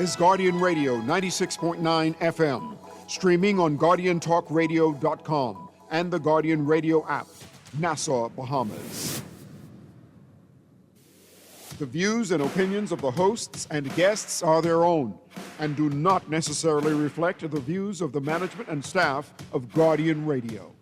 Is Guardian Radio 96.9 FM, streaming on GuardianTalkRadio.com and the Guardian Radio app, Nassau, Bahamas. The views and opinions of the hosts and guests are their own and do not necessarily reflect the views of the management and staff of Guardian Radio.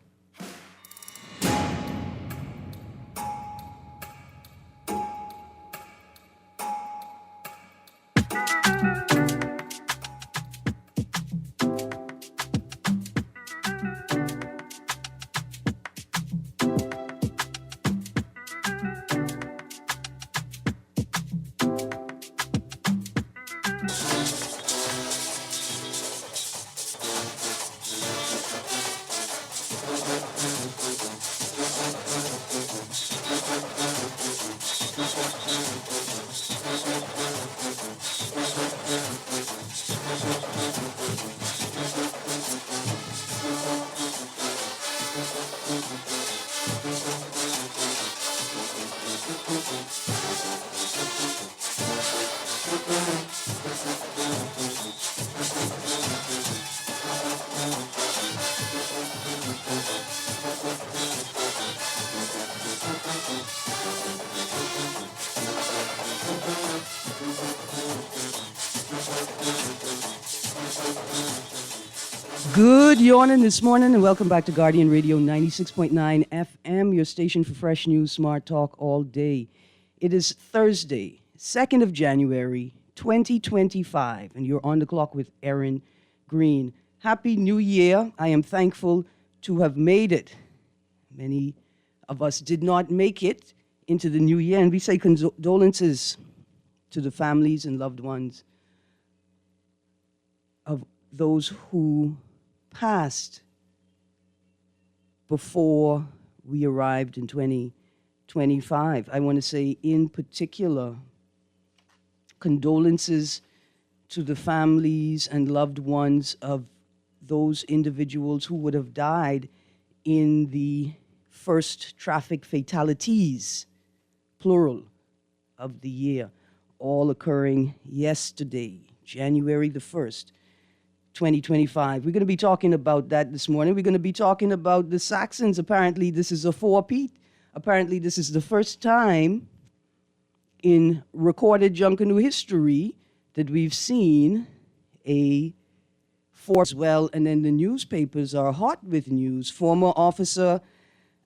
Good yawning this morning, and welcome back to Guardian Radio 96.9 FM, your station for fresh news, smart talk all day. It is Thursday, 2nd of January, 2025, and you're on the clock with Erin, Greene. Happy New Year. I am thankful to have made it. Many of us did not make it into the new year, and we say condolences to the families and loved ones of those who passed before we arrived in 2025. I want to say in particular, condolences to the families and loved ones of those individuals who would have died in the first traffic fatalities, plural, of the year, all occurring yesterday, January the 1st. 2025. We're going to be talking about that this morning. We're going to be talking about the Saxons. Apparently, this is a four-peat. Apparently, this is the first time in recorded Junkanoo history that we've seen a four as well, and then the newspapers are hot with news. Former officer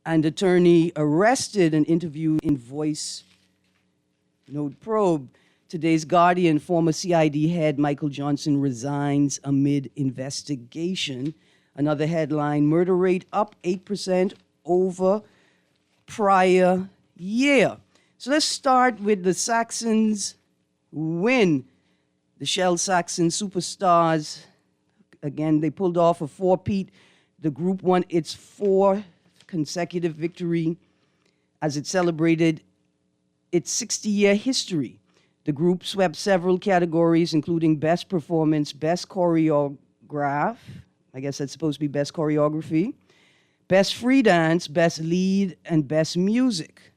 and attorney arrested and interviewed in Voice Note Probe. Today's Guardian, former CID head Michael Johnson resigns amid investigation. Another headline, murder rate up 8% over prior year. So let's start with the Saxons win. The Shell Saxon Superstars, again, they pulled off a four-peat. The group won its fourth consecutive victory as it celebrated its 60-year history. The group swept several categories, including Best Performance, Best Choreograph, I guess that's supposed to be Best Choreography, Best Free Dance, Best Lead, and Best Music.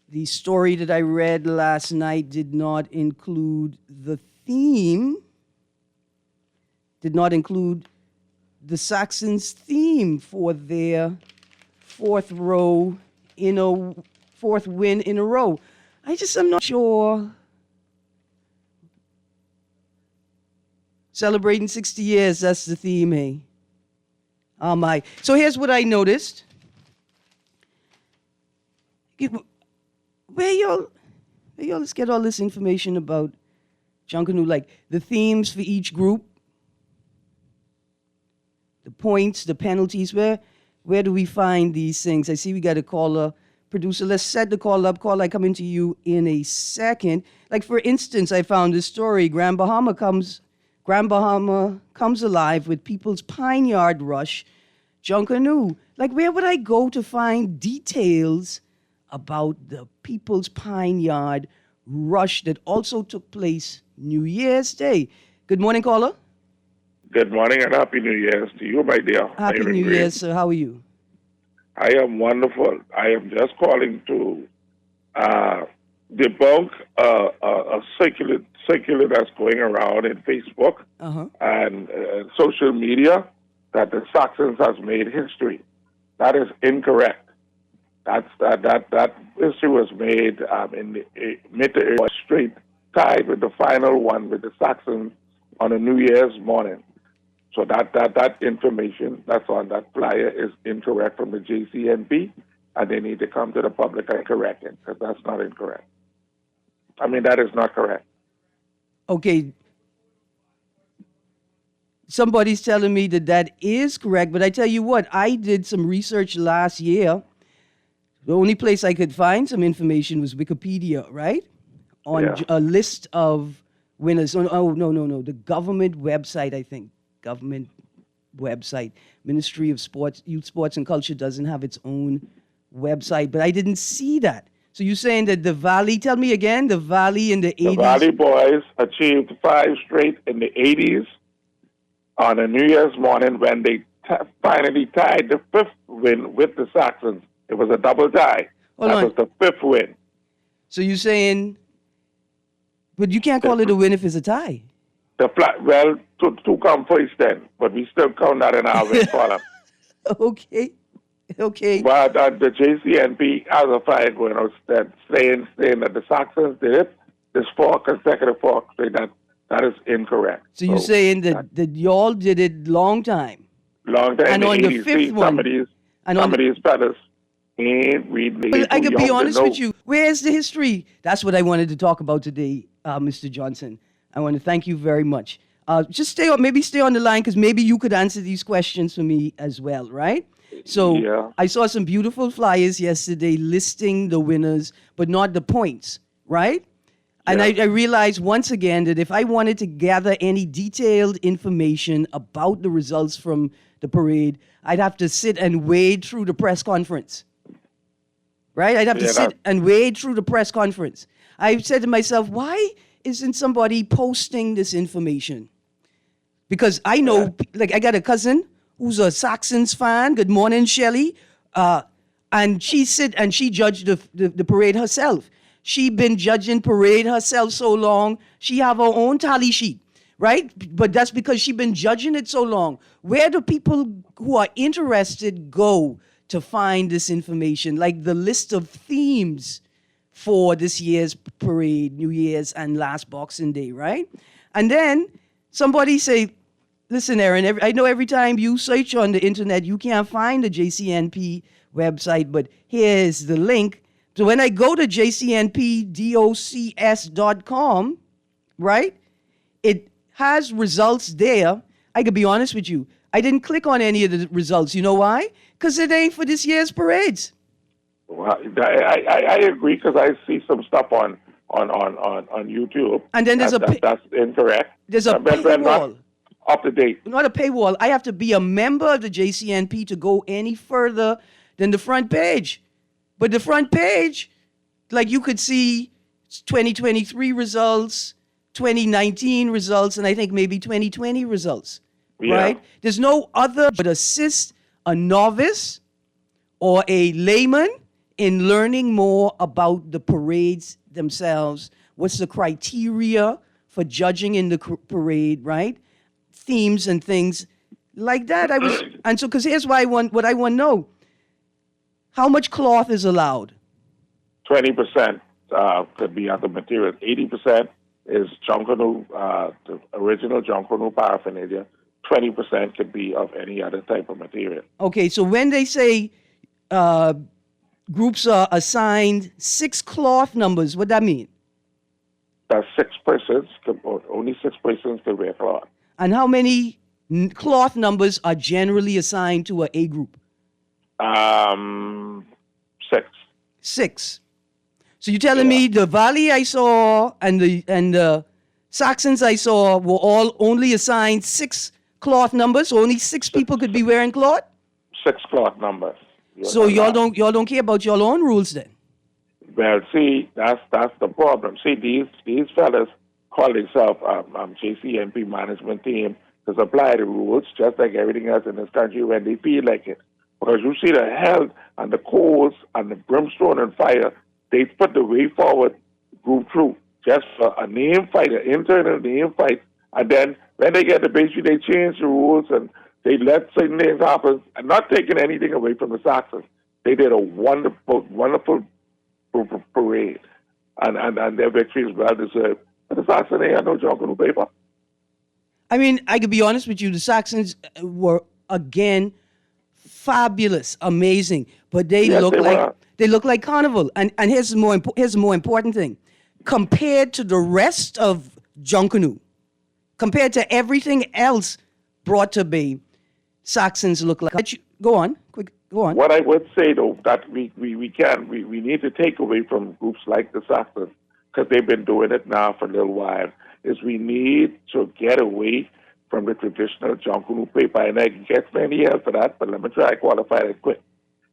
The story that I read last night did not include the theme, did not include the Saxons' theme for their fourth win in a row. I'm not sure. Celebrating 60 years, that's the theme, hey? Oh, my. So here's what I noticed. Let's get all this information about Junkanoo, like the themes for each group, the points, the penalties. Where do we find these things? I see we got a caller. Producer, let's set the call up. Call, I come into you in a second. Like, for instance, I found this story. Grand Bahama comes alive with People's Pine Yard Rush, Junkanoo. Like, where would I go to find details about the People's Pine Yard Rush that also took place New Year's Day? Good morning, caller. Good morning and Happy New Year's to you, my dear. Happy New Year's, sir. How are you? I am wonderful. I am just calling to debunk a circular that's going around in Facebook Uh-huh. and social media that the Saxons has made history. That is incorrect. That history was made in the mid to early straight tied with the final one with the Saxons on a New Year's morning. So that information that's on that flyer is incorrect from the JCNP, and they need to come to the public and correct it, because that's not incorrect. I mean, that is not correct. Okay. Somebody's telling me that that is correct, but I tell you what, I did some research last year. The only place I could find some information was Wikipedia, right? On Yeah. a list of winners. Oh, no. The government website, I think. Government website. Ministry of Sports, Youth, Sports, and Culture doesn't have its own website, but I didn't see that. So you're saying that the Valley, tell me again, the Valley in the 80s. The Valley Boys achieved 5 straight in the 80s on a New Year's morning when they finally tied the 5th win with the Saxons. It was a double tie. Hold that on. was the 5th win. So you're saying, but you can't call it a win if it's a tie. Well, two come first then, but we still count that in our win column. Okay. But the JCNP has a flag going out saying that the Saxons did it. There's 4 consecutive 4 straight. That is incorrect. So you're saying that y'all did it long time. Long time. And in on the the 80s. fifth one. Some of these fellas ain't reading. But I could be honest with you. Where's the history? That's what I wanted to talk about today, Mr. Johnson. I want to thank you very much. Just stay on the line, because maybe you could answer these questions for me as well, right? So Yeah. I saw some beautiful flyers yesterday listing the winners, but not the points, right? And Yeah. I realized once again that if I wanted to gather any detailed information about the results from the parade, I'd have to sit and wade through the press conference. Right? I'd have to sit and wade through the press conference. I said to myself, why isn't somebody posting this information? Because I know, like, I got a cousin who's a Saxons fan. Good morning, Shelley. And she judged the parade herself. She been judging parade herself so long. She have her own tally sheet, right? But that's because she been judging it so long. Where do people who are interested go to find this information? Like the list of themes for this year's parade, New Year's and last Boxing Day, right? And then somebody say, listen, Erin, I know every time you search on the internet, you can't find the JCNP website, but here's the link. So when I go to jcnpdocs.com, right, it has results there. I could be honest with you. I didn't click on any of the results. You know why? Because it ain't for this year's parades. Well, I agree, because I see some stuff on YouTube. And then there's that's incorrect. There's a paywall. Not up to date. Not a paywall. I have to be a member of the JCNP to go any further than the front page. But the front page, like, you could see 2023 results, 2019 results, and I think maybe 2020 results, right? There's no other but assist a novice or a layman in learning more about the parades themselves. What's the criteria for judging in the parade, right? Themes and things like that. Because here's what I want to know. How much cloth is allowed? 20% could be other materials. 80% is Junkanoo, the original Junkanoo paraphernalia. 20% could be of any other type of material. Okay, so when they say groups are assigned 6 cloth numbers, what that mean? That's 6 persons. Only 6 persons could wear cloth. And how many cloth numbers are generally assigned to a group? 6. 6. So you're telling me the Valley I saw and the Saxons I saw were all only assigned 6 cloth numbers, so only 6 people could be wearing cloth? 6 cloth numbers. So y'all don't care about your own rules then? Well, see, that's the problem. See, these fellas call themselves JCNP management team to supply the rules, just like everything else in this country when they feel like it. Because you see the hell and the coals and the brimstone and fire, they put the way forward group through just for a name fight, an internal name fight, and then when they get the Bay Street, they change the rules and they let certain things happen, and not taking anything away from the Saxons. They did a wonderful parade, and their victory is well deserved. But the Saxons, they had no jungle paper. I mean, I could be honest with you. The Saxons were again fabulous, amazing, but they look like Carnival. And here's the more important thing: compared to the rest of Junkanoo, compared to everything else brought to Bay, Saxons look like. Go on. What I would say though, that we need to take away from groups like the Saxons, because they've been doing it now for a little while, is we need to get away from the traditional Junkanoo paper. And I can get many help for that, but let me try to qualify it quick.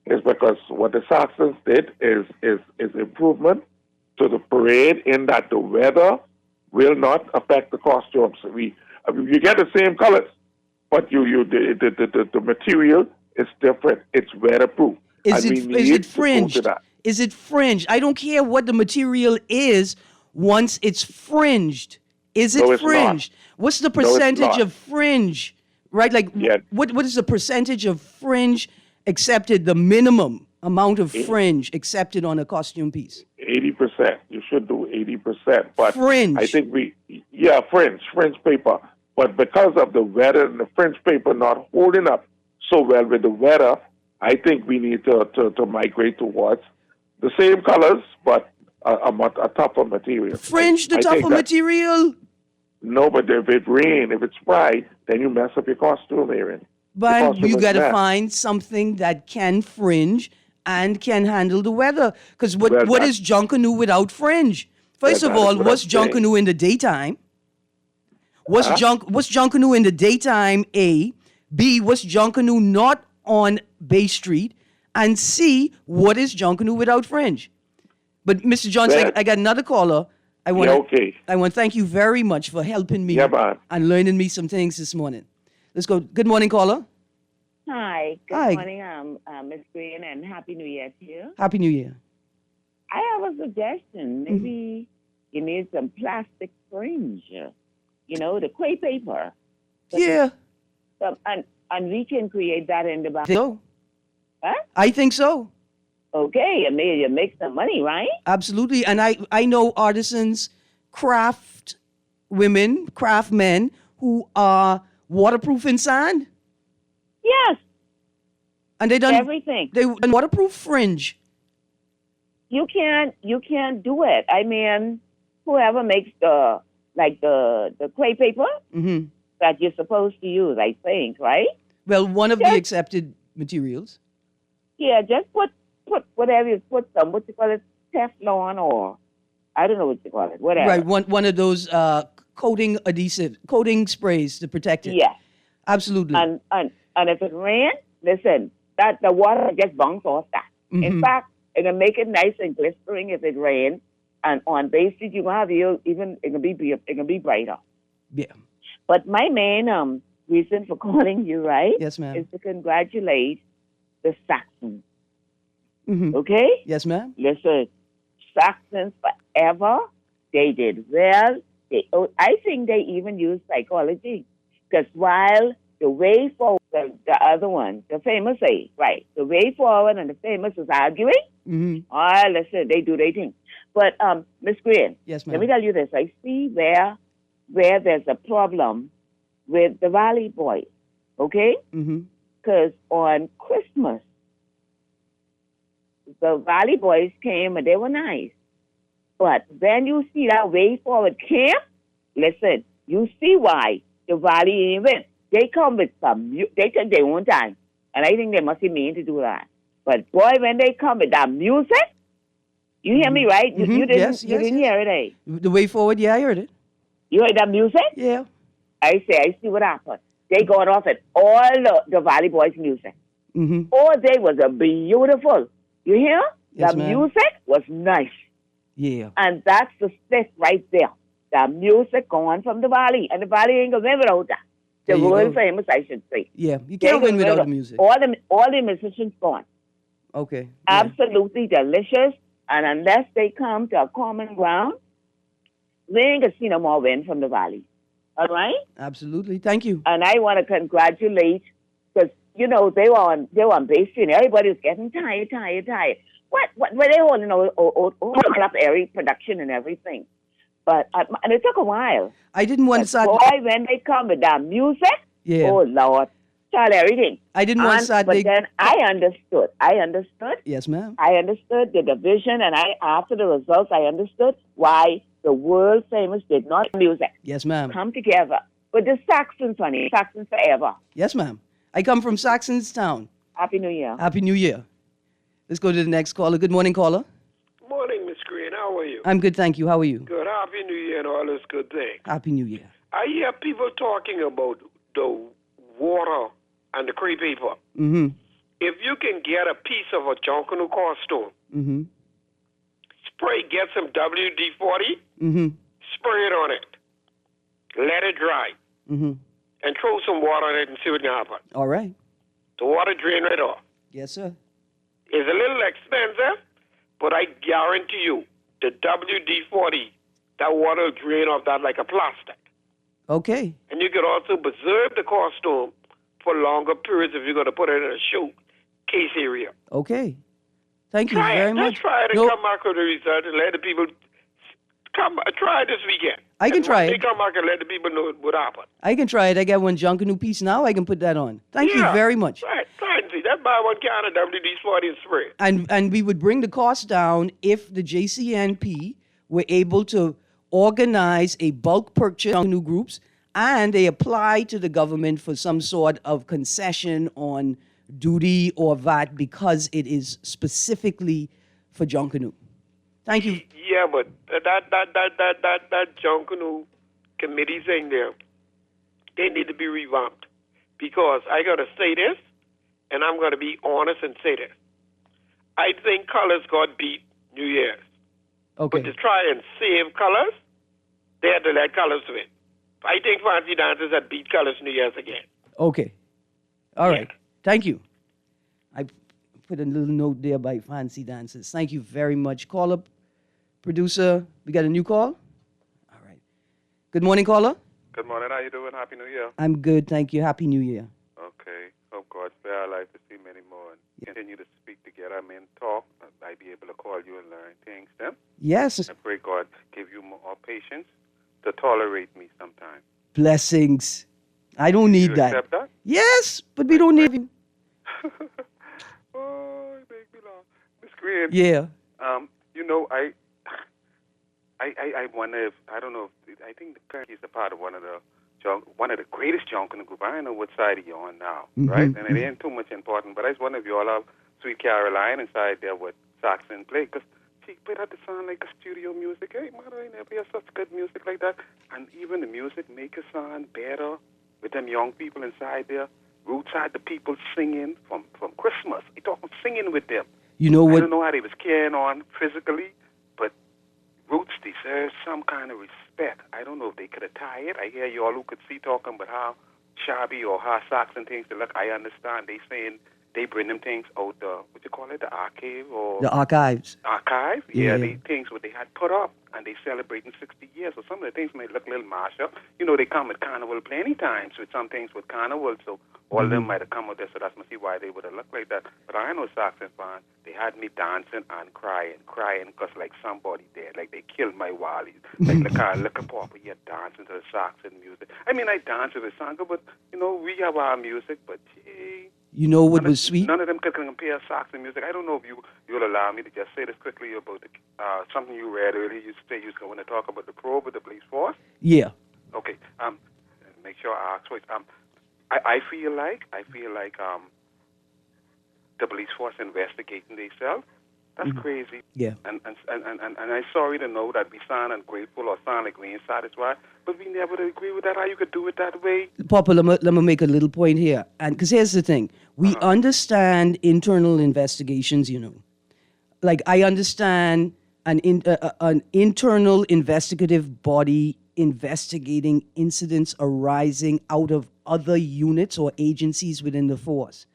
It's because what the Saxons did is improvement to the parade in that the weather will not affect the costumes. You get the same colors, but the material is different. It's weatherproof. Is it fringed? Is it fringed? I don't care what the material is once it's fringed. Is it fringed? What's the percentage of fringe? Right? Like, what is the percentage of fringe accepted, the minimum amount of fringe accepted on a costume piece? 80%. You should do 80%. But fringe. I think fringe paper. But because of the weather and the fringe paper not holding up so well with the weather, I think we need to migrate towards the same colors, but a tougher material. Fringe, the tougher material? No, but if it rains, if it's bright, then you mess up your costume, Erin. But you got to find something that can fringe and can handle the weather. Because what is Junkanoo without fringe? First of all, what's Junkanoo in the daytime? What's Junkanoo in the daytime, A? B, what's Junkanoo not on Bay Street? And C, what is Junkanoo without fringe? But Mr. Johnson, I got another caller. I want to thank you very much for helping me and learning me some things this morning. Let's go. Good morning, caller. Hi. Good morning, Ms. Greene, and Happy New Year to you. Happy New Year. I have a suggestion. Maybe you need some plastic fringe. You know, the clay paper. Yeah. And we can create that in the back. So? Huh? I think so. Okay, you make some money, right? Absolutely. And I know artisans, craft women, craft men who are waterproof in sand. Yes. And they done everything. They done waterproof fringe. You can't do it. I mean, whoever makes the clay paper that you're supposed to use, I think, right? Well, one of the accepted materials. Yeah, just put whatever you put some, what you call it, Teflon, or I don't know what you call it, whatever. Right, one of those coating sprays to protect it. Yeah. Absolutely. And if it rains, listen, that the water just bounce off that. Mm-hmm. In fact, it can make it nice and glistering if it rains. And on Bay Street, you have it can be brighter. Yeah. But my main reason for calling you, right? Yes, ma'am. Is to congratulate the Saxons. Mm-hmm. Okay? Yes, ma'am. Listen, Saxons forever. They did well. I think they even used psychology. Because while the way forward, the other one, the famous the way forward and the famous is arguing. Mm-hmm. Listen, they do their thing. But Miss Greene, yes, ma'am. Let me tell you this. I see where there's a problem with the Valley Boys, okay? Because on Christmas, the Valley Boys came and they were nice. But when you see that way forward camp, listen, you see why the Valley ain't win. They come with they take their own time. And I think they must be mean to do that. But boy, when they come with that music, you hear me, right? You didn't hear it, eh? The way forward, yeah, I heard it. You heard that music? Yeah. I see what happened. They got off at all the Valley Boys music. Mm-hmm. All day was a beautiful. You hear? Yes, the ma'am. music was nice. Yeah. And that's the stick right there. The music going from the Valley. And the Valley ain't going to win without that. The world famous, I should say. Yeah, you can't win without the music. All the musicians gone. Okay. Yeah. Absolutely delicious. And unless they come to a common ground, we ain't gonna see no more wind from the valley. All right? Absolutely. Thank you. And I want to congratulate, because they were on base and everybody was getting tired. What were they holding up every production and everything? But and it took a while. I didn't want to But start. boy, when they come with that music, Yeah. oh Lord, tell everything. I didn't want to start. But then I understood. Yes, ma'am. I understood the division, and after the results, I understood why the world famous did not music Yes, ma'am. come together. But the Saxons, honey, Saxons forever. Yes, ma'am. I come from Saxonstown. Happy New Year. Happy New Year. Let's go to the next caller. Good morning, caller. Morning, Miss Greene. How are you? I'm good, thank you. How are you? Good. Happy New Year and all those good things. Happy New Year. I hear people talking about the water and the crepe paper. Mm-hmm. If you can get a piece of a Junkanoo costume, Mm-hmm. get some WD-40, Mm-hmm. spray it on it, let it dry, Mm-hmm. and throw some water on it and see what can happen. All right. The water drain right off. Yes, sir. It's a little expensive, but I guarantee you, the WD-40, that water will drain off that like a plastic. Okay. And you can also preserve the costume for longer periods if you're going to put it in a shoe case area. Okay. Thank you Try very it. much. Just try it and No, come back with the result and let the people try it this weekend. I can try They it. come back and let the people know what happened. I can try it. I got one Junkanoo piece now. I can put that on. Thank you Yeah, very much. Right. Try and see. Just buy one can of WD-40 and spray it. And we would bring the cost down if the JCNP were able to organize a bulk purchase of new groups and they apply to the government for some sort of concession on duty or VAT because it is specifically for Junkanoo. Thank you. Yeah, but that Junkanoo committee thing there, they need to be revamped. Because I got to say this, and I'm going to be honest and say this. I think colors got beat New Year's. But Okay. to try and save colors, they had to let colors win. I think fancy dancers had beat colors New Year's again. Okay. All right. Yeah. Thank you. I put a little note there by Fancy Dancers. Thank you very much. Caller, producer, we got a new call? All right. Good morning, caller. Good morning. How you doing? Happy New Year. I'm good, thank you. Happy New Year. Okay. Hope God spare our life to see many more and continue to speak together. I mean, talk. I be able to call you and learn things then. Yes, I pray God give you more patience to tolerate me sometime. blessings. I don't need You that. accept that? Yes, but we don't need you. Oh, it makes me laugh. Miss Greene, Yeah. you know, I wonder if, I don't know, I think the current is a part of one of the greatest Junkanoo group. I don't know what side you're on now, right? And it ain't too much important, but I just wonder if you all have Sweet Caroline inside there with Saxon play, because she played that to sound like a studio music. Hey, mother, I never hear such good music like that. And even the music make it sound better with them young people inside there. Roots had the people singing from Christmas. They talking singing with them. You know I what? don't know how they was carrying on physically, but Roots deserves some kind of respect. I don't know if they could have tied it. I hear you all who could see talking about how shabby or how socks and things to look. I understand they saying they bring them things out the, what you call it, the archive or The archives. archive. Yeah. They things what they had put up and they celebrating 60 years. So some of the things might look a little mashed up. You know, they come with Carnival plenty times with some things with Carnival. So all of them might have come with this, so that's see why they would have looked like that. But I know Saxon fan, they had me dancing and crying because like somebody dead, like they killed my Wally. Like look at Papa, you're dancing to the Saxon music. I mean, I dance to the song, but you know, we have our music, but gee, You know what was sweet? none of them could compare Saxon music. I don't know if you'll allow me to just say this quickly about something you read earlier. You say you was going to talk about the probe of the police force. Yeah. Okay. Make sure I ask first. I feel like the police force investigating themselves. That's crazy. Yeah. And I'm sorry to know that we sound ungrateful or sound like we ain't satisfied, but we never agree with that. How you could do it that way? Papa, let me make a little point here. And because here's the thing. We understand internal investigations, you know. Like, I understand an internal investigative body investigating incidents arising out of other units or agencies within the force.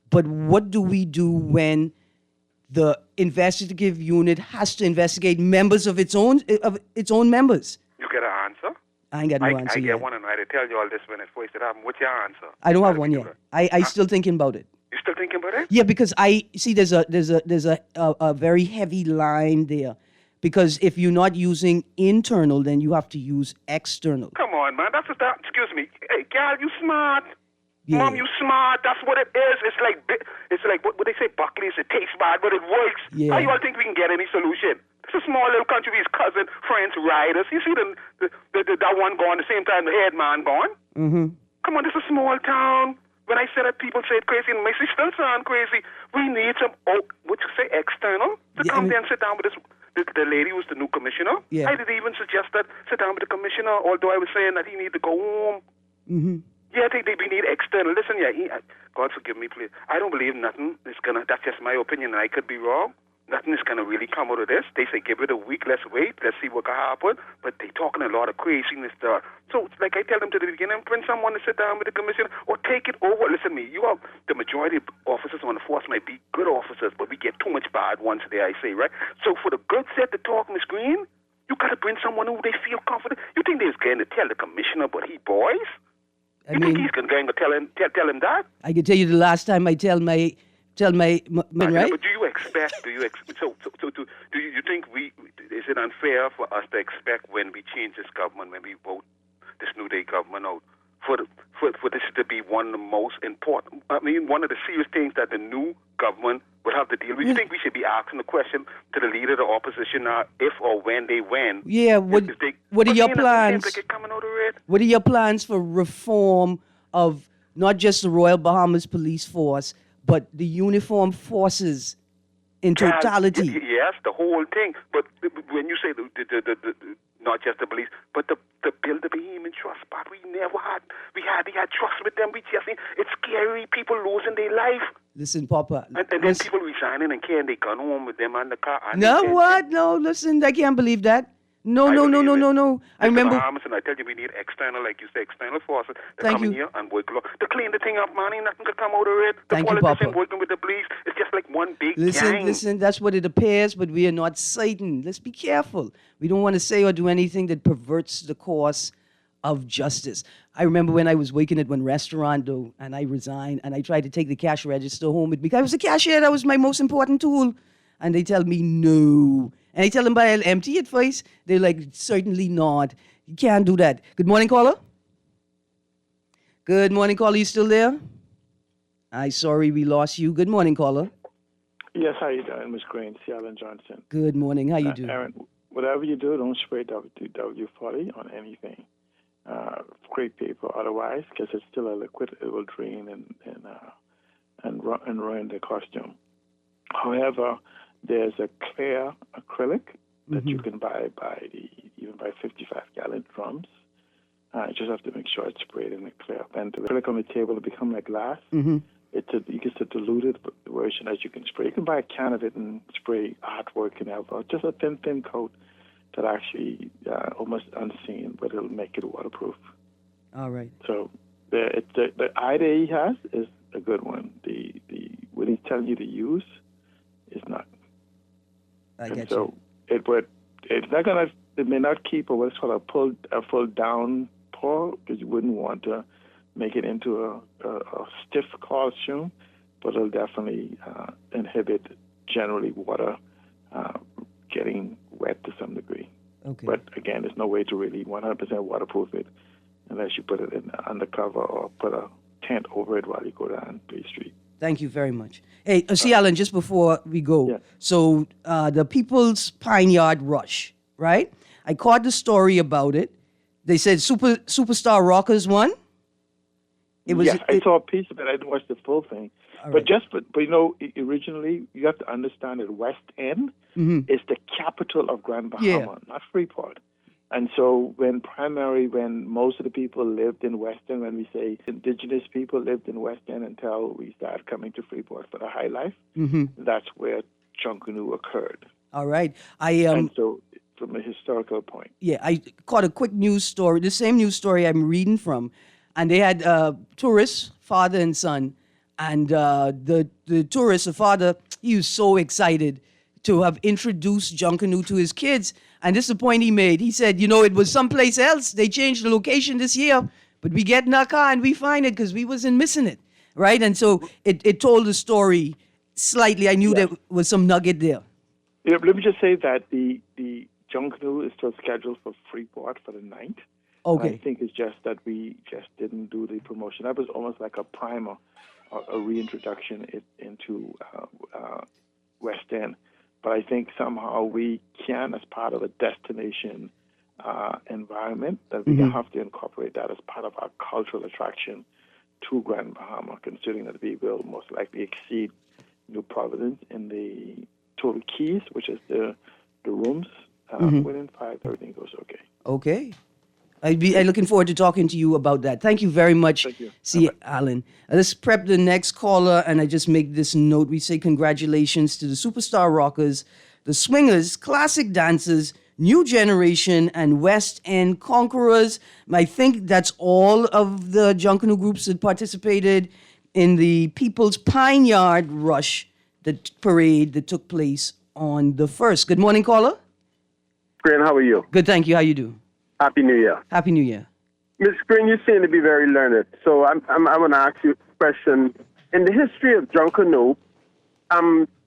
But what do we do when the investigative unit has to investigate members of its own members. You get an answer? I ain't got no answer I yet. get one, and I tell you all this when it first happened. What's your answer? I don't have one yet. I still thinking about it. You still thinking about it? Yeah, because I see there's a very heavy line there. Because if you're not using internal, then you have to use external. Come on, man. Excuse me. Hey, girl, you smart. Yeah. Mom, you smart. That's what it is. It's like what they say, Buckley's. It tastes bad, but it works. Yeah. How you all think we can get any solution? It's a small little country with his cousin, friends, riders. You see that one going the same time the head man going? Mm-hmm. Come on, this is a small town. When I said it, people say it crazy, and it makes me still sound crazy. We need some, what you say, external to come there and sit down with the lady who's the new commissioner. Yeah. I didn't even suggest that sit down with the commissioner, although I was saying that he need to go home. Mm-hmm. Yeah, we need external. Listen, God forgive me, please. I don't believe nothing is gonna. That's just my opinion, and I could be wrong. Nothing is gonna really come out of this. They say give it a week, let's wait, let's see what can happen. But they talking a lot of craziness there. So, like I tell them to the beginning, when someone to sit down with the commissioner or take it over. Listen to me. The majority of officers on the force might be good officers, but we get too much bad ones there. I say, right. So for the good set to talk, Miss Greene, you gotta bring someone who they feel confident. You think they're going to tell the commissioner, but he boys? You think he's going to tell him that? I can tell you the last time I tell my right? But do you expect? So do you think is it unfair for us to expect when we change this government, when we vote this New Day government out, for this to be one of the most important? I mean, one of the serious things that the new government would have to deal with. You think we should be asking the question to the leader of the opposition if or when they win? Yeah. What are your plans? What are your plans for reform of not just the Royal Bahamas Police Force, but the uniformed forces in totality? Yes, the whole thing. But when you say the not just the police, but the build the Bahamian trust part, we had trust with them. It's scary. People losing their life. Listen, Papa. And then people resigning and carrying their gun home with them on the car. No, listen, I can't believe that. No. I remember. Bahamas, and I tell you, we need external, like you say, external forces to come in here and work to clean the thing up, man. Ain't nothing to come out of it. The politicians working with the police, it's just like one big gang. Listen, that's what it appears, but we are not Satan. Let's be careful. We don't want to say or do anything that perverts the course of justice. I remember when I was working at one restaurant, though, and I resigned, and I tried to take the cash register home with me. I was a cashier. That was my most important tool. And they tell me no. And I tell them, but I'll empty it first. They're like, certainly not. You can't do that. Good morning, caller. Good morning, caller. You still there? I'm sorry we lost you. Good morning, caller. Yes, how you doing, Ms. Greene? C. Allen Johnson. Good morning. How you doing? Erin, whatever you do, don't spray W40 on anything. Scrape paper otherwise, because it's still a liquid. It will drain and ruin the costume. However, there's a clear acrylic that you can buy even by 55-gallon drums. You just have to make sure it's sprayed in the clear. And the acrylic on the table will become like glass. Mm-hmm. You get a diluted version that you can spray. You can buy a can of it and spray artwork and everything. Just a thin coat that actually almost unseen, but it'll make it waterproof. All right. So the idea he has is a good one. The what he's telling you to use is not. I get so you. It's not gonna. It may not keep what's called a pull down pour, because you wouldn't want to make it into a stiff costume, but it'll definitely inhibit generally water getting wet to some degree. Okay. But again, there's no way to really 100% waterproof it unless you put it in undercover or put a tent over it while you go down Bay Street. Thank you very much. Hey, C. Allen, just before we go, so the People's Pine Yard Rush, right? I caught the story about it. They said Superstar Rockers won. I saw a piece of it. I didn't watch the full thing. But originally you have to understand that West End is the capital of Grand Bahama, not Freeport. And so when most of the people lived in West End, when we say indigenous people lived in West End until we started coming to Freeport for the high life, that's where Junkanoo occurred. All right. And so from a historical point. Yeah, I caught a quick news story, the same news story I'm reading from, and they had tourists, father and son, And the tourist, the father, he was so excited to have introduced Junkanoo to his kids. And this is the point he made. He said, it was someplace else. They changed the location this year, but we get in our car and we find it because we wasn't missing it, right? And so it told the story slightly. I knew there was some nugget there. Yeah, let me just say that the Junkanoo is still scheduled for Freeport for the 9th. Okay. And I think it's just that we just didn't do the promotion. That was almost like a primer, a reintroduction into West End. But I think somehow we can, as part of a destination environment, that we have to incorporate that as part of our cultural attraction to Grand Bahama, considering that we will most likely exceed New Providence in the total keys, which is the rooms. Within 5, everything goes okay. Okay. I'm looking forward to talking to you about that. Thank you very much, Thank you. C. Allen. Let's prep the next caller, and I just make this note. We say congratulations to the Superstar Rockers, the Swingers, Classic Dancers, New Generation, and West End Conquerors. I think that's all of the Junkanoo groups that participated in the People's Pine Yard Rush, the parade that took place on the 1st. Good morning, caller. Greene, how are you? Good, thank you. How you do? Happy New Year. Happy New Year. Ms. Greene, you seem to be very learned. So I want to ask you a question. In the history of Junkanoo,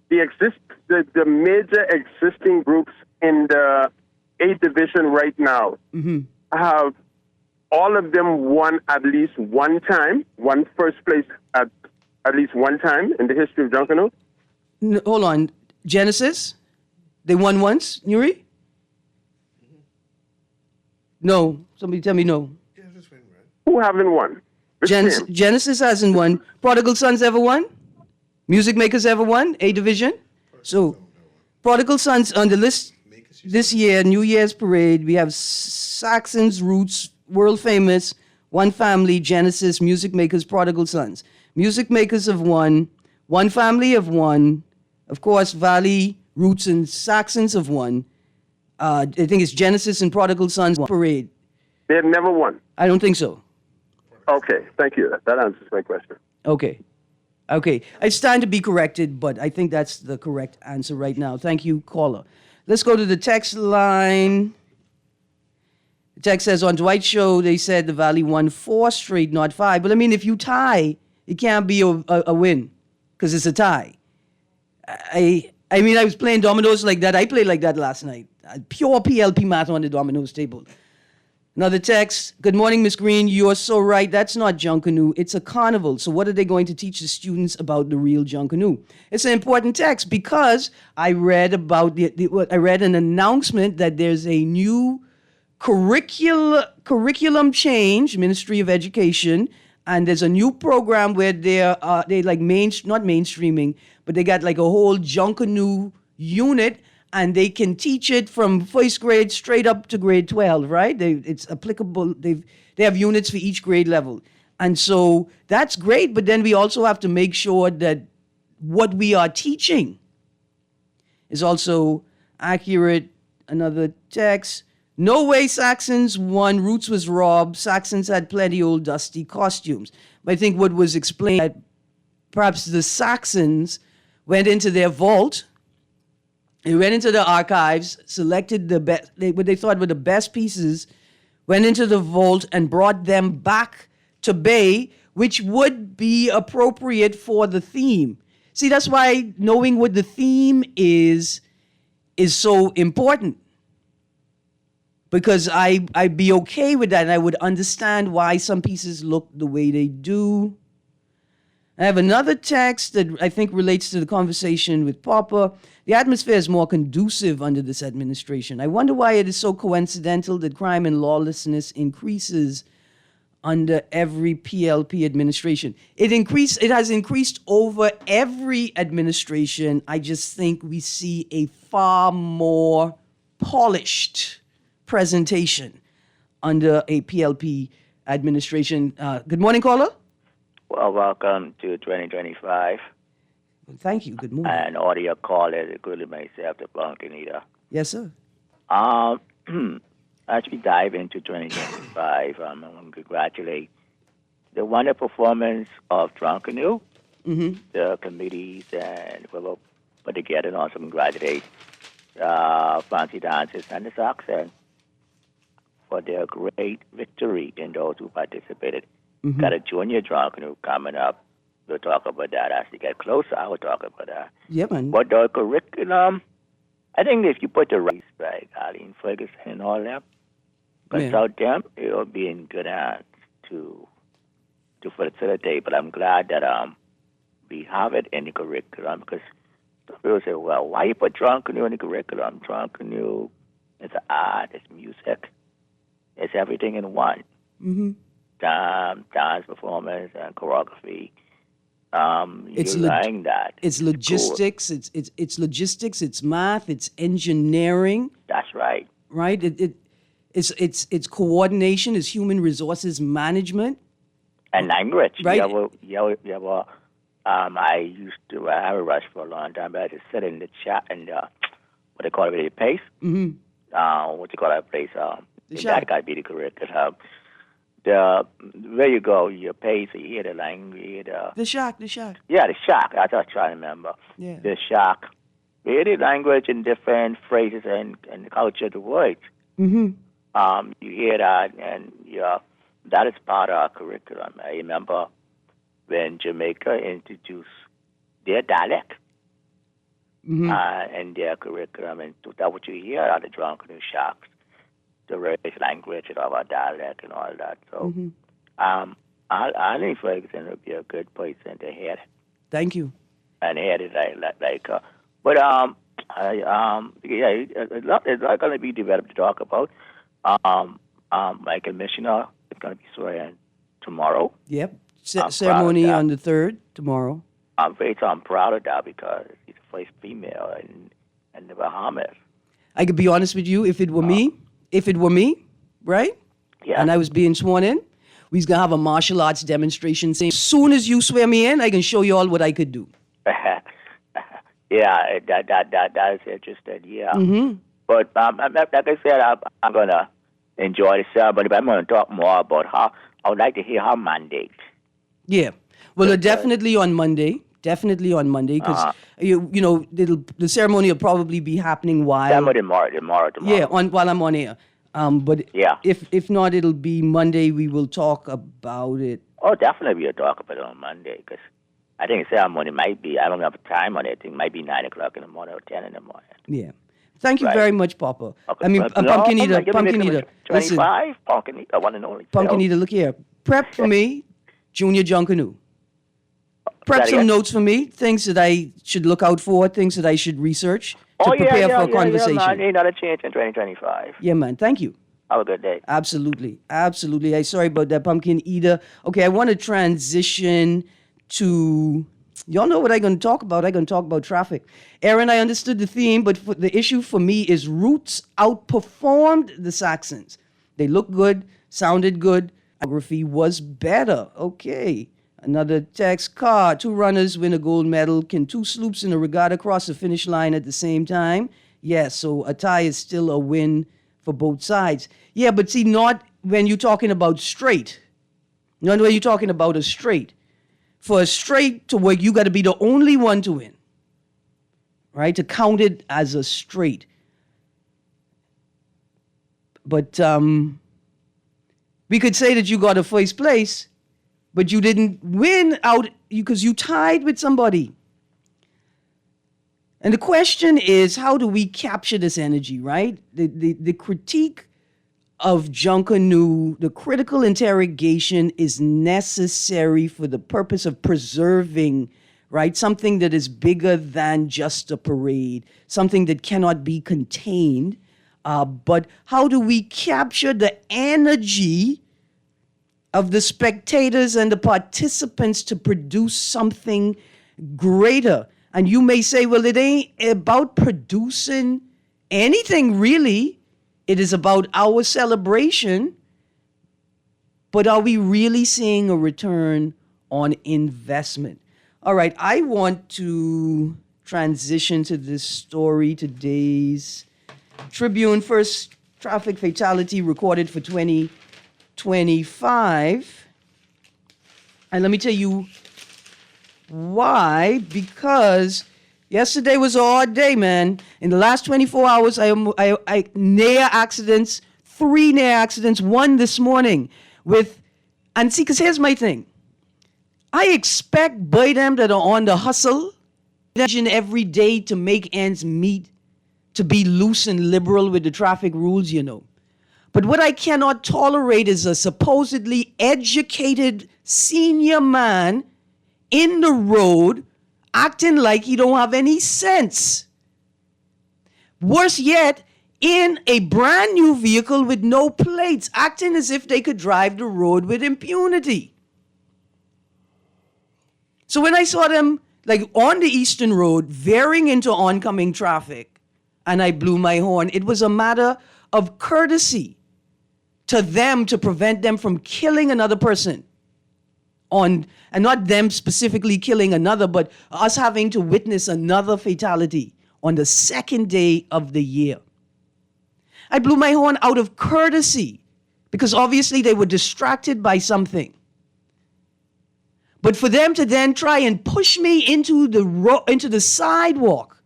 the major existing groups in the A division right now have all of them won at least one time, won first place at least one time in the history of Junkanoo? Hold on. Genesis? They won once, Nuri? No. Somebody tell me no. Who haven't won? Genesis hasn't won. Prodigal Sons ever won? Music Makers ever won? A division? So, Prodigal Sons on the list this year, New Year's Parade, we have Saxons, Roots, World Famous, One Family, Genesis, Music Makers, Prodigal Sons. Music Makers have won. One Family have won. Of course, Valley, Roots, and Saxons have won. I think it's Genesis and Prodigal Sons parade. They have never won. I don't think so. Okay, thank you. That answers my question. Okay. I stand to be corrected, but I think that's the correct answer right now. Thank you, caller. Let's go to the text line. The text says, on Dwight's show, they said the Valley won 4 straight, not 5. But I mean, if you tie, it can't be a win because it's a tie. I mean, I was playing dominoes like that. I played like that last night. Pure PLP math on the dominoes table. Another text. Good morning, Miss Greene. You're so right. That's not Junkanoo. It's a carnival. So what are they going to teach the students about the real Junkanoo? It's an important text because I read about I read an announcement that there's a new curriculum change, Ministry of Education, and there's a new program where they like not mainstreaming, but they got like a whole Junkanoo unit, and they can teach it from first grade straight up to grade 12, right? It's applicable. They have units for each grade level. And so that's great, but then we also have to make sure that what we are teaching is also accurate. Another text. No way Saxons won. Roots was robbed. Saxons had plenty old dusty costumes. But I think what was explained, that perhaps the Saxons went into their vault. They went into the archives, selected the best, what they thought were the best pieces, went into the vault and brought them back to Bay, which would be appropriate for the theme. See, that's why knowing what the theme is so important. Because I'd be okay with that, and I would understand why some pieces look the way they do. I have another text that I think relates to the conversation with Papa. The atmosphere is more conducive under this administration. I wonder why it is so coincidental that crime and lawlessness increases under every PLP administration. It has increased over every administration. I just think we see a far more polished presentation under a PLP administration. Good morning, caller. Well, welcome to 2025. Thank you. Good morning. And audio call it, including myself, the Blancanita. Yes, sir. As we dive into 2025, I want to congratulate the wonderful performance of Junkanoo the committees and whoever put together and also congratulate Fancy Dancers and the Saxon for their great victory in those who participated. Got a junior drunk canoe coming up. We'll talk about that as we get closer. I will talk about that. Yeah, man. But the curriculum, I think if you put the right, Arlene Ferguson and all that, consult them, it'll be in good hands to facilitate. But I'm glad that we have it in the curriculum because some people say, well, why you put drunk canoe in the curriculum? Drunk canoe is art, it's music, it's everything in one. Dance performance and choreography. It's that. It's logistics. Cool. It's logistics. It's math. It's engineering. That's right. Right. It's coordination. It's human resources management. And language. Right. I used to have a rush for a long time, but I just sit in the chat and what they call it, the pace. What you call that place? That got to be the curriculum. Where you go, your pace, you hear the language, you hear the shack. Yeah, the shack. I was trying to remember. Yeah. The shack. You hear the language and different phrases and the culture of the words. You hear that, and that is part of our curriculum. I remember when Jamaica introduced their dialect and their curriculum, and that's what you hear out of the drunken shacks. The race language and all our dialect and all that. So I think Ferguson would be a good person to hear it. Thank you. And hear it but it's not going to be developed to talk about. My commissioner is going to be swearing tomorrow. Yep. Ceremony on the 3rd, tomorrow. I'm proud of that because she's the first female in the Bahamas. I could be honest with you, if it were me, right? Yeah. And I was being sworn in, we was going to have a martial arts demonstration saying, as soon as you swear me in, I can show you all what I could do. Yeah, that is interesting, yeah. But like I said, I'm going to enjoy the ceremony, but I'm going to talk more about how, I would like to hear her mandate. Yeah. Well, definitely on Monday, because, the ceremony will probably be happening while... Tomorrow. Yeah, while I'm on air. But if not, it'll be Monday. We will talk about it. Oh, definitely we'll talk about it on Monday because I think the ceremony might be, I don't have time on it. I think it might be 9 o'clock in the morning or 10 in the morning. Yeah. Thank you very much, Papa. Okay. I mean, Pumpkin Eater. 25, Pumpkin Eater, one and only. Pumpkin Eater, look here. Prep for me, Junior Junkanu. Prep some notes for me, things that I should look out for, things that I should research to prepare for a conversation. Yeah, man. Ain't not a change in 2025. Yeah, man. Thank you. Have a good day. Absolutely. I'm sorry about that, Pumpkin Eater. Okay, I want to transition to... Y'all know what I'm going to talk about. I'm going to talk about traffic. Erin, I understood the theme, but the issue for me is Roots outperformed the Saxons. They looked good, sounded good. Choreography was better. Okay. Another text. Car. 2 runners win a gold medal. Can 2 sloops in a regatta cross the finish line at the same time? Yes, so a tie is still a win for both sides. Yeah, but see, not when you're talking about straight. Not when you're talking about a straight. For a straight to work, you got to be the only one to win, right? To count it as a straight. But we could say that you got a first place, but you didn't win out because you tied with somebody. And the question is, how do we capture this energy, right? The critique of Junkanoo, the critical interrogation is necessary for the purpose of preserving, right, something that is bigger than just a parade, something that cannot be contained. But how do we capture the energy of the spectators and the participants to produce something greater? And you may say, well, it ain't about producing anything really. It is about our celebration, but are we really seeing a return on investment? All right, I want to transition to this story, today's Tribune, first traffic fatality recorded for 2025. And let me tell you Why? Because yesterday was a hard day, man. In the last 24 hours, I near accidents, 3 near accidents, 1 this morning and see, because here's my thing. I expect by them that are on the hustle, every day to make ends meet, to be loose and liberal with the traffic rules, But what I cannot tolerate is a supposedly educated senior man in the road acting like he don't have any sense. Worse yet, in a brand new vehicle with no plates, acting as if they could drive the road with impunity. So when I saw them on the Eastern Road veering into oncoming traffic and I blew my horn, it was a matter of courtesy to them to prevent them from killing another person. And not them specifically killing another, but us having to witness another fatality on the 2nd day of the year. I blew my horn out of courtesy because obviously they were distracted by something. But for them to then try and push me into the sidewalk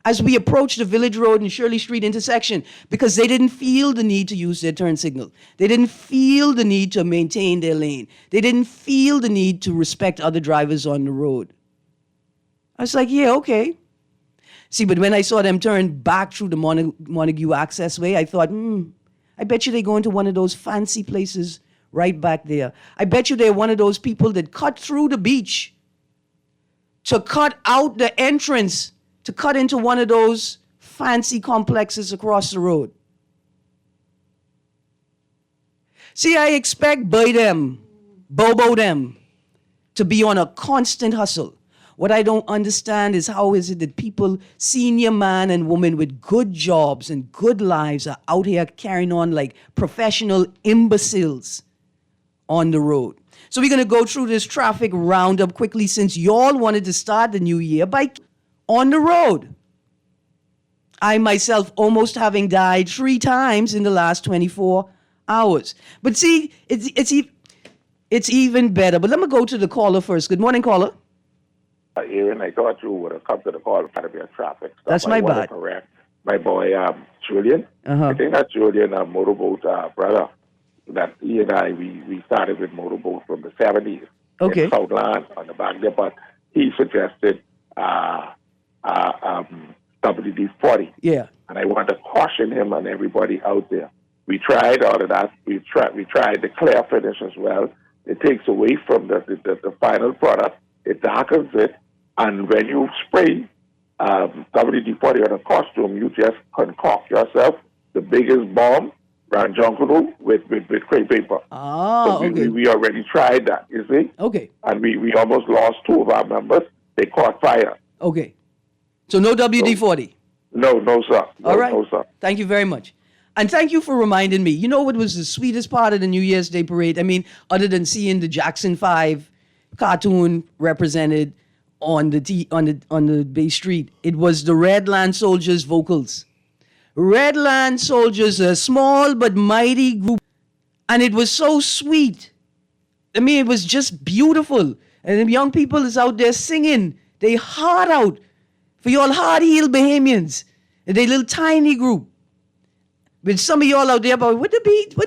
as we approached the Village Road and Shirley Street intersection because they didn't feel the need to use their turn signal. They didn't feel the need to maintain their lane. They didn't feel the need to respect other drivers on the road. I was like, yeah, okay. See, but when I saw them turn back through the Montague Accessway, I thought, I bet you they go into one of those fancy places right back there. I bet you they're one of those people that cut through the beach to cut out the entrance to cut into one of those fancy complexes across the road. See, I expect Bobo them, to be on a constant hustle. What I don't understand is how is it that people, senior man and woman with good jobs and good lives, are out here carrying on like professional imbeciles on the road. So we're going to go through this traffic roundup quickly since y'all wanted to start the new year by on the road. I myself almost having died 3 times in the last 24 hours. But see, it's even better. But let me go to the caller first. Good morning, caller. Erin, I thought you would have come to the call to be a traffic stop. That's my bad. Correct. My boy, Julian. Uh-huh. I think that's Julian, motorboat brother. That he and I, we started with motorboat from the 70s. Okay. In Southland on the back there, but he suggested WD-40. Yeah. And I want to caution him and everybody out there. We tried all of that. We tried the clear finish as well. It takes away from the final product. It darkens it. And when you spray WD-40 on a costume, you just concoct yourself the biggest bomb around Junkanoo with crepe paper. Ah, so okay. We already tried that, you see? Okay. And we almost lost 2 of our members. They caught fire. Okay. So no WD-40? No, sir. All right. No, sir. Thank you very much. And thank you for reminding me. You know what was the sweetest part of the New Year's Day parade? I mean, other than seeing the Jackson 5 cartoon represented on the Bay Street, it was the Redland Soldiers vocals. Redland Soldiers, a small but mighty group. And it was so sweet. I mean, it was just beautiful. And the young people is out there singing. They heart out for y'all hard-heeled Bahamians. And they little tiny group. With some of y'all out there about, what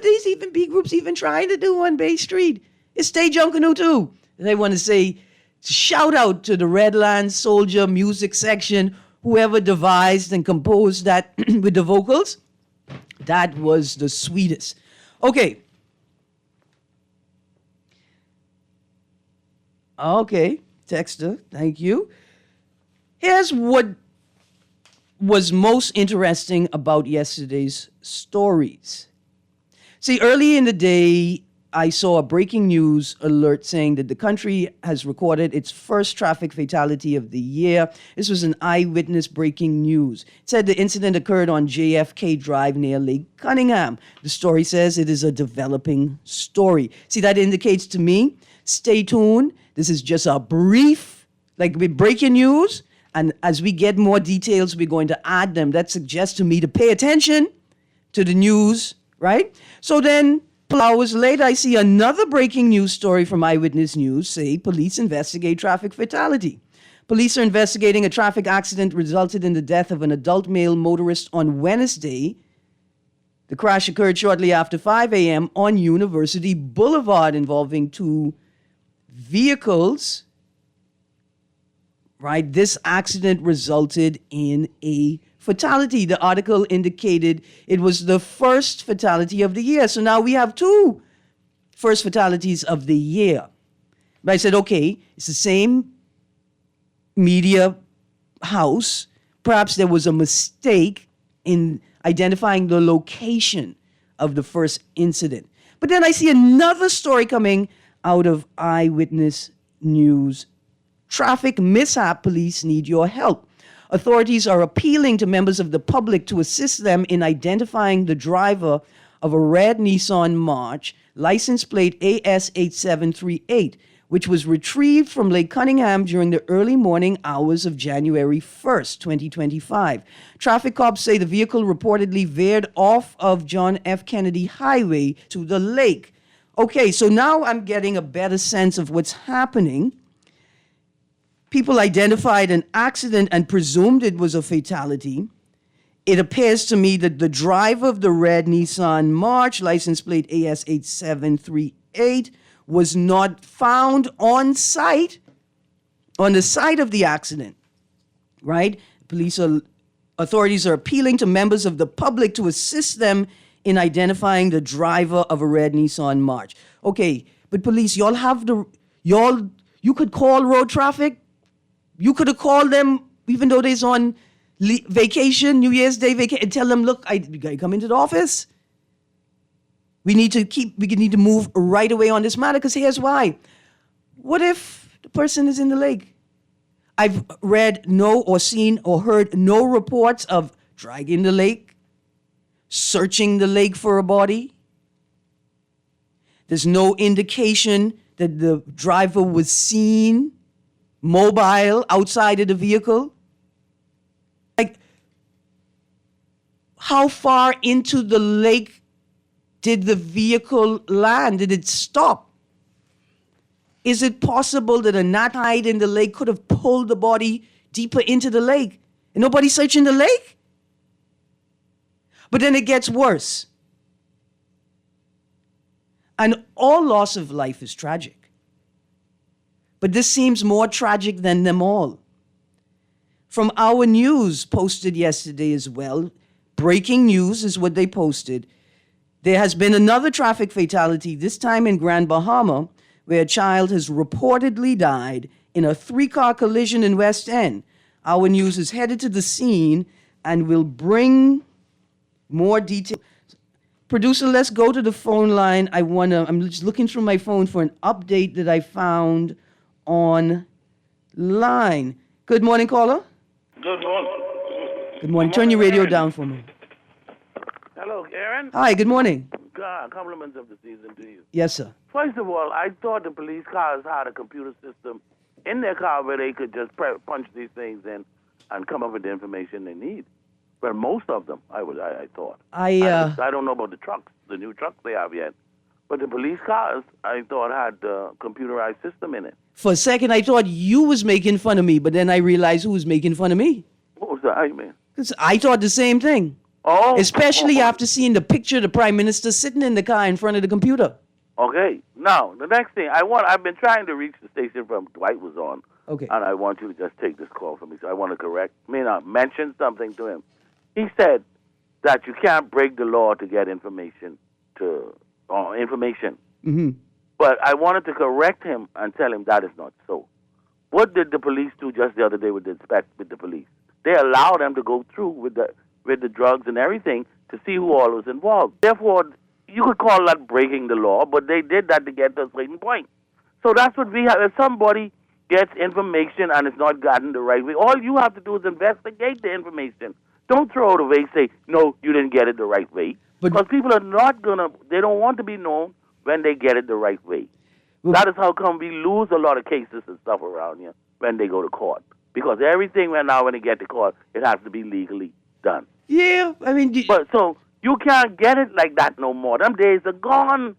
these even B groups even trying to do on Bay Street? It's Stay Junkanoo too. And I want to say, shout out to the Redland Soldier music section, whoever devised and composed that with the vocals. That was the sweetest. Okay. Okay, Texter, thank you. Here's what was most interesting about yesterday's stories. See, early in the day, I saw a breaking news alert saying that the country has recorded its first traffic fatality of the year. This was an eyewitness breaking news. It said the incident occurred on JFK Drive near Lake Cunningham. The story says it is a developing story. See, that indicates to me, stay tuned. This is just a brief, with breaking news. And as we get more details, we're going to add them. That suggests to me to pay attention to the news, right? So then, Hours later, I see another breaking news story from Eyewitness News say police investigate traffic fatality. Police are investigating a traffic accident resulted in the death of an adult male motorist on Wednesday. The crash occurred shortly after 5 a.m. on University Boulevard involving two vehicles. Right? This accident resulted in a fatality. The article indicated it was the first fatality of the year. So now we have two first fatalities of the year. But I said, okay, it's the same media house. Perhaps there was a mistake in identifying the location of the first incident. But then I see another story coming out of Eyewitness News. Traffic mishap, police need your help. Authorities are appealing to members of the public to assist them in identifying the driver of a red Nissan March, license plate AS8738, which was retrieved from Lake Cunningham during the early morning hours of January 1st, 2025. Traffic cops say the vehicle reportedly veered off of John F. Kennedy Highway to the lake. Okay, so now I'm getting a better sense of what's happening. People identified an accident and presumed it was a fatality. It appears to me that the driver of the red Nissan March, license plate AS8738, was not found on site, on the site of the accident, right? Authorities are appealing to members of the public to assist them in identifying the driver of a red Nissan March. Okay, but police, you could call road traffic. You could have called them even though they're on vacation, New Year's Day vacation, and tell them, look, you got to come into the office. We need to move right away on this matter, because here's why. What if the person is in the lake? I've read seen or heard no reports of dragging the lake, searching the lake for a body. There's no indication that the driver was seen mobile outside of the vehicle. Like, how far into the lake did the vehicle land? Did it stop? Is it possible that a gnat hide in the lake could have pulled the body deeper into the lake and nobody's searching the lake? But then it gets worse. And all loss of life is tragic. But this seems more tragic than them all. From Our News posted yesterday as well, breaking news is what they posted. There has been another traffic fatality, this time in Grand Bahama, where a child has reportedly died in a 3-car collision in West End. Our News is headed to the scene and will bring more detail. Producer, let's go to the phone line. I'm just looking through my phone for an update that I found online. Good morning, caller. Good morning. Good morning. Turn your radio down for me. Hello, Erin. Hi, good morning. Compliments of the season to you. Yes, sir. First of all, I thought the police cars had a computer system in their car where they could just punch these things in and come up with the information they need. But most of them, I thought. I don't know about the trucks, the new trucks they have yet. But the police cars, I thought, had a computerized system in it. For a second, I thought you was making fun of me, but then I realized who was making fun of me. What was that, man? Because I thought the same thing. Oh. Especially after seeing the picture of the Prime Minister sitting in the car in front of the computer. Okay. Now, the next thing, I've been trying to reach the station from Dwight was on. Okay. And I want you to just take this call from me. So I want to mention something to him. He said that you can't break the law to get information. Mm-hmm. But I wanted to correct him and tell him that is not so. What did the police do just the other day with the police? They allowed them to go through with the drugs and everything to see who all was involved. Therefore, you could call that breaking the law, but they did that to get to a certain point. So that's what we have. If somebody gets information and it's not gotten the right way, all you have to do is investigate the information. Don't throw it away, say, no, you didn't get it the right way. Because people are not they don't want to be known when they get it the right way. That is how come we lose a lot of cases and stuff around here when they go to court. Because everything when they get to court, it has to be legally done. Yeah, I mean... But so, you can't get it like that no more. Them days are gone.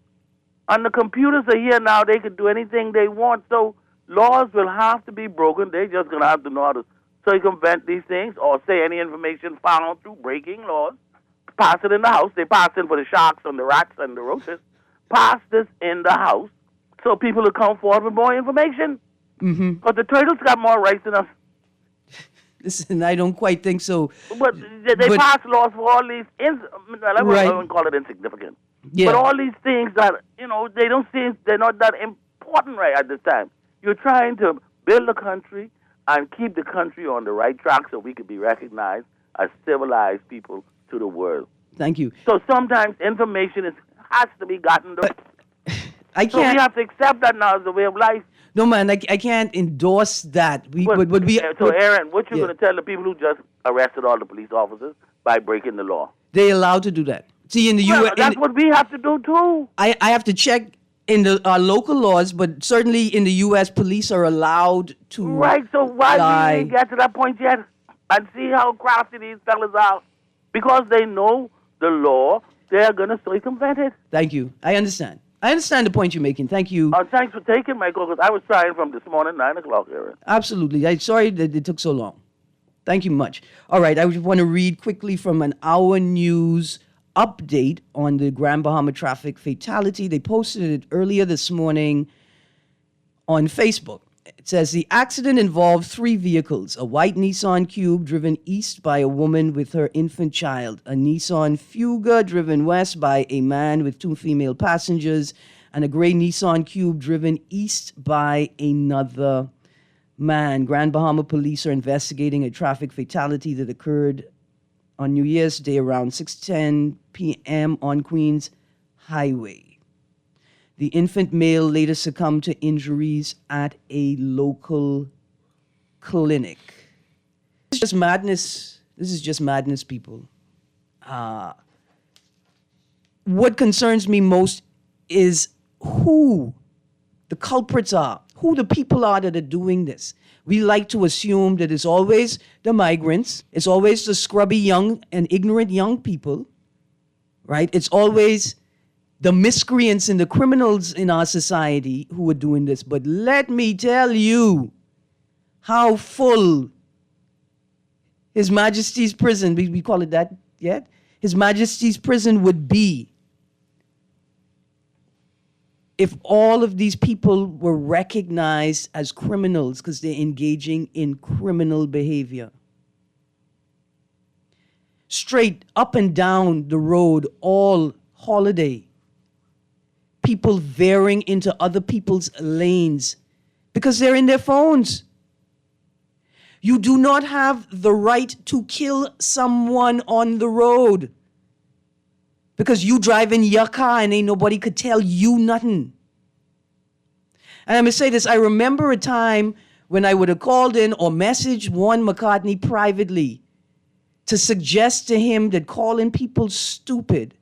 And the computers are here now. They can do anything they want. So laws will have to be broken. They're just going to have to know how to circumvent these things or say any information found through breaking laws. Pass it in the House. They pass it for the sharks and the rats and the roaches. Pass this in the House so people will come forward with more information. Because the turtles got more rights than us. Listen, I don't quite think so. But they pass laws for all these, I wouldn't call it insignificant. Yeah. But all these things that, they don't seem, they're not that important right at this time. You're trying to build a country and keep the country on the right track so we could be recognized as civilized people to the world. Thank you. So sometimes information has to be gotten. I can't. So we have to accept that now as a way of life. No, man, I can't endorse that. So, Erin, what you going to tell the people who just arrested all the police officers by breaking the law? They allowed to do that. See, in the U.S. That's what we have to do, too. I have to check in our local laws, but certainly in the U.S., police are allowed to Right, so why we didn't get to that point yet? And see how crafty these fellas are. Because they know the law, they're going to circumvent it. Thank you. I understand. I understand the point you're making. Thank you. Thanks for taking my call, because I was trying from this morning, 9 o'clock, Erin. Absolutely. I'm sorry that it took so long. Thank you much. All right, I just want to read quickly from an Hour News update on the Grand Bahama traffic fatality. They posted it earlier this morning on Facebook. It says the accident involved 3 vehicles, a white Nissan Cube driven east by a woman with her infant child, a Nissan Fuga driven west by a man with 2 female passengers, and a gray Nissan Cube driven east by another man. Grand Bahama police are investigating a traffic fatality that occurred on New Year's Day around 6:10 p.m. on Queens Highway. The infant male later succumbed to injuries at a local clinic. This is just madness. This is just madness, people. What concerns me most is who the culprits are, who the people are that are doing this. We like to assume that it's always the migrants, it's always the scrubby young and ignorant young people, right? It's always the miscreants and the criminals in our society who are doing this. But let me tell you how full His Majesty's prison, we call it that yet? His Majesty's prison would be if all of these people were recognized as criminals because they're engaging in criminal behavior. Straight up and down the road, all holiday. People veering into other people's lanes because they're in their phones. You do not have the right to kill someone on the road because you driving your car and ain't nobody could tell you nothing. And I'm going to say this, I remember a time when I would have called in or messaged Warren McCartney privately to suggest to him that calling people stupid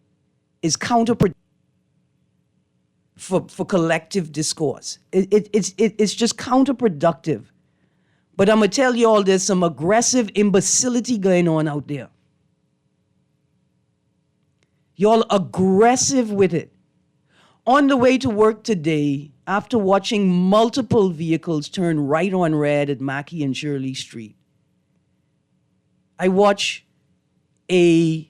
is counterproductive for collective discourse. It's just counterproductive. But I'm going to tell you all there's some aggressive imbecility going on out there. Y'all aggressive with it. On the way to work today, after watching multiple vehicles turn right on red at Mackey and Shirley Street, I watch a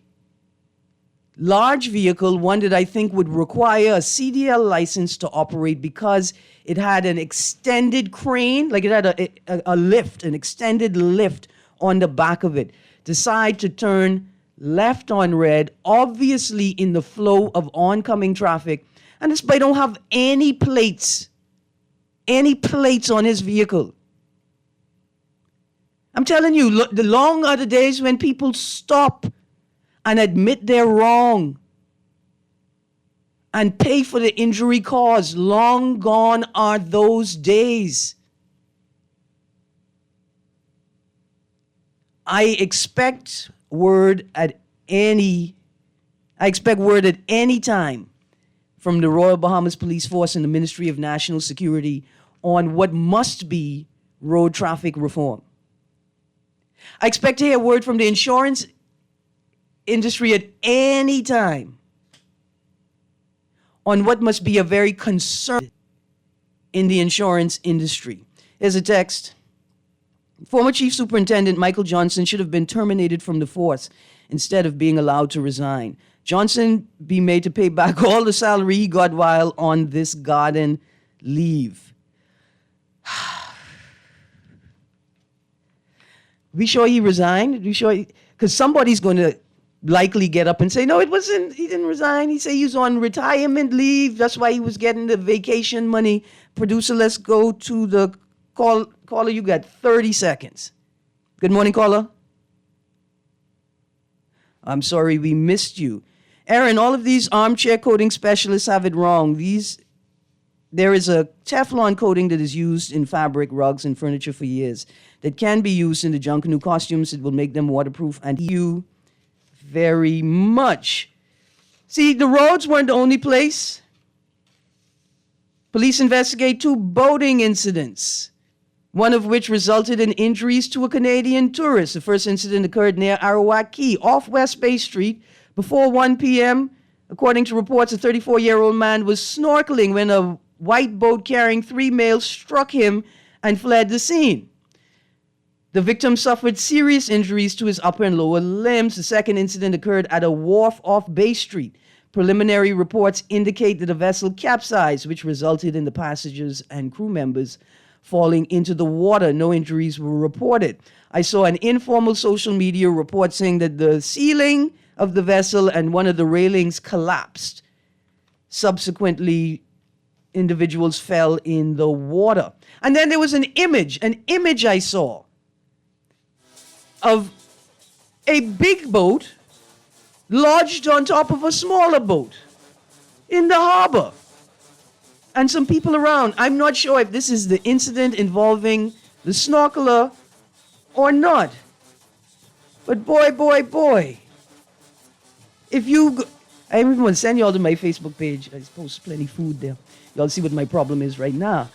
large vehicle, one that I think would require a CDL license to operate because it had an extended crane, like it had a lift, an extended lift on the back of it, decide to turn left on red, obviously in the flow of oncoming traffic. And this boy don't have any plates on his vehicle. I'm telling you, the long are the days when people stop and admit they're wrong and pay for the injury caused. Long gone are those days. I expect word at any time from the Royal Bahamas Police Force and the Ministry of National Security on what must be road traffic reform. I expect to hear word from the insurance industry at any time on what must be a very concern in the insurance industry. Here's a text. Former Chief Superintendent Michael Johnson should have been terminated from the force instead of being allowed to resign. Johnson be made to pay back all the salary he got while on this garden leave. We sure he resigned? We sure? Because somebody's going to likely get up and say, no, it wasn't, he didn't resign. He said he was on retirement leave. That's why he was getting the vacation money. Producer, let's go to the call. Caller, you got 30 seconds. Good morning, caller. I'm sorry we missed you. Erin, all of these armchair coating specialists have it wrong. There is a Teflon coating that is used in fabric, rugs, and furniture for years that can be used in the Junkanoo costumes. It will make them waterproof, and you very much. See, the roads weren't the only place. Police investigate 2 boating incidents, one of which resulted in injuries to a Canadian tourist. The first incident occurred near Arawak Key, off West Bay Street, before 1 p.m. According to reports, a 34-year-old man was snorkeling when a white boat carrying 3 males struck him and fled the scene. The victim suffered serious injuries to his upper and lower limbs. The second incident occurred at a wharf off Bay Street. Preliminary reports indicate that the vessel capsized, which resulted in the passengers and crew members falling into the water. No injuries were reported. I saw an informal social media report saying that the ceiling of the vessel and one of the railings collapsed. Subsequently, individuals fell in the water. And then there was an image I saw of a big boat lodged on top of a smaller boat in the harbor. And some people around. I'm not sure if this is the incident involving the snorkeler or not. But boy. If you... I even want to send you all to my Facebook page. I post plenty of food there. Y'all see what my problem is right now.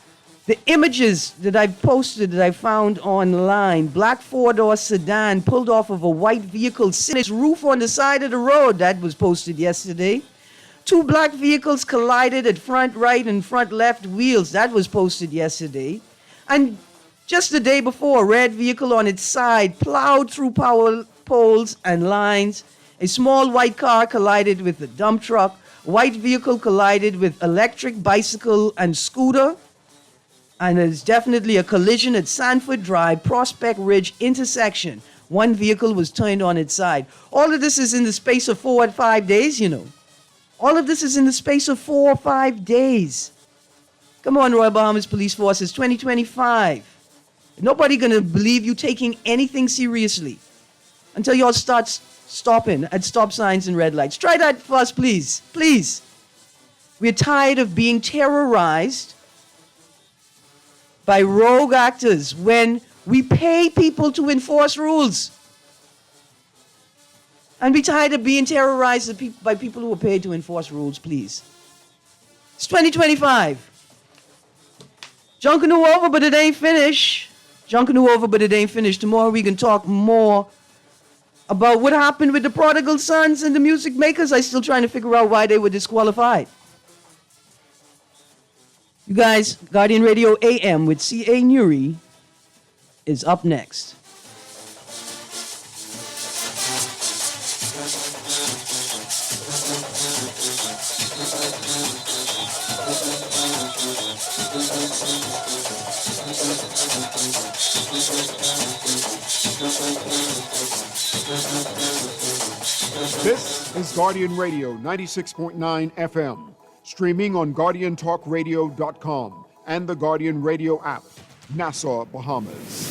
The images that I've posted that I found online, black 4-door sedan pulled off of a white vehicle, sitting its roof on the side of the road. That was posted yesterday. 2 black vehicles collided at front right and front left wheels. That was posted yesterday. And just the day before, a red vehicle on its side plowed through power poles and lines. A small white car collided with a dump truck. A white vehicle collided with electric bicycle and scooter. And there's definitely a collision at Sanford Drive, Prospect Ridge intersection. 1 vehicle was turned on its side. All of this is in the space of 4 or 5 days, you know. All of this is in the space of 4 or 5 days. Come on, Royal Bahamas Police Force, it's 2025. Nobody gonna believe you taking anything seriously until y'all start stopping at stop signs and red lights. Try that for us, please. Please. We're tired of being terrorized by rogue actors when we pay people to enforce rules. And we're tired of being terrorized by people who are paid to enforce rules, please. It's 2025. Junkanoo over, but it ain't finished. Junkanoo over, but it ain't finished. Tomorrow we can talk more about what happened with the prodigal sons and the music makers. I'm still trying to figure out why they were disqualified. You guys, Guardian Radio AM with C.A. Nuri is up next. This is Guardian Radio 96.9 FM, streaming on GuardianTalkRadio.com and the Guardian Radio app, Nassau, Bahamas.